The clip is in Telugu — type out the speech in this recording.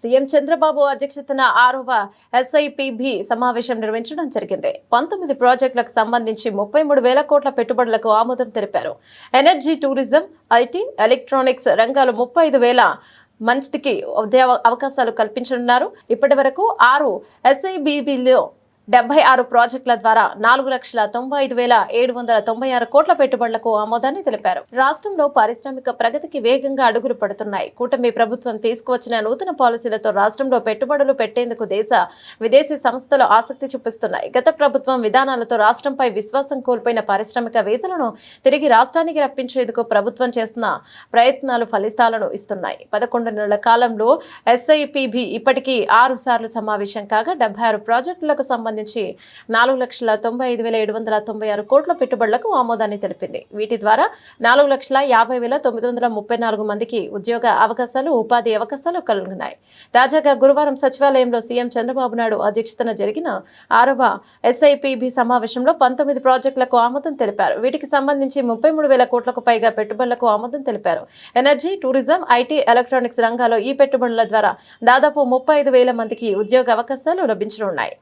సీఎం చంద్రబాబు అధ్యక్షతన 6వ ఎస్ఐపిబి సమావేశం నిర్వహించడం జరిగింది. 19 ప్రాజెక్టులకు సంబంధించి 33,000 కోట్ల పెట్టుబడులకు ఆమోదం తెలిపారు. ఎనర్జీ, టూరిజం, ఐటీ, ఎలక్ట్రానిక్స్ రంగాలు 35,000 మందికి ఉద్యోగ అవకాశాలు కల్పించనున్నారు. ఇప్పటి వరకు 6 ఎస్ఐబిబిలో 76 ప్రాజెక్టుల ద్వారా 4,95,796 కోట్ల పెట్టుబడులకు ఆమోదాన్ని తెలిపారు. రాష్ట్రంలో పారిశ్రామిక ప్రగతికి వేగంగా అడుగులు పడుతున్నాయి. కూటమి ప్రభుత్వం తీసుకువచ్చిన నూతన పాలసీలతో రాష్ట్రంలో పెట్టుబడులు పెట్టేందుకు దేశ విదేశీ సంస్థలు ఆసక్తి చూపిస్తున్నాయి. గత ప్రభుత్వం విధానాలతో రాష్ట్రంపై విశ్వాసం కోల్పోయిన పారిశ్రామికవేత్తలను తిరిగి రాష్ట్రానికి రప్పించేందుకు ప్రభుత్వం చేస్తున్న ప్రయత్నాలు ఫలితాలను ఇస్తున్నాయి. 11 నెలల కాలంలో ఎస్ఐపిబి ఇప్పటికీ 6 సార్లు సమావేశం కాగా 76 ప్రాజెక్టులకు సంబంధించి 4,95,796 కోట్ల పెట్టుబడులకు ఆమోదాన్ని తెలిపింది. వీటి ద్వారా 4,50,934 మందికి ఉద్యోగ అవకాశాలు, ఉపాధి అవకాశాలు కలుగుతున్నాయి. తాజాగా గురువారం సచివాలయంలో సీఎం చంద్రబాబు నాయుడు అధ్యక్షతన జరిగిన 6వ ఎస్ఐపిబి సమావేశంలో 19 ప్రాజెక్టులకు ఆమోదం తెలిపారు. వీటికి సంబంధించి 33,000 కోట్లకు పైగా పెట్టుబడులకు ఆమోదం తెలిపారు. ఎనర్జీ, టూరిజం, ఐటీ, ఎలక్ట్రానిక్స్ రంగాల్లో ఈ పెట్టుబడుల ద్వారా దాదాపు 35,000 మందికి ఉద్యోగ అవకాశాలు లభించనున్నాయి.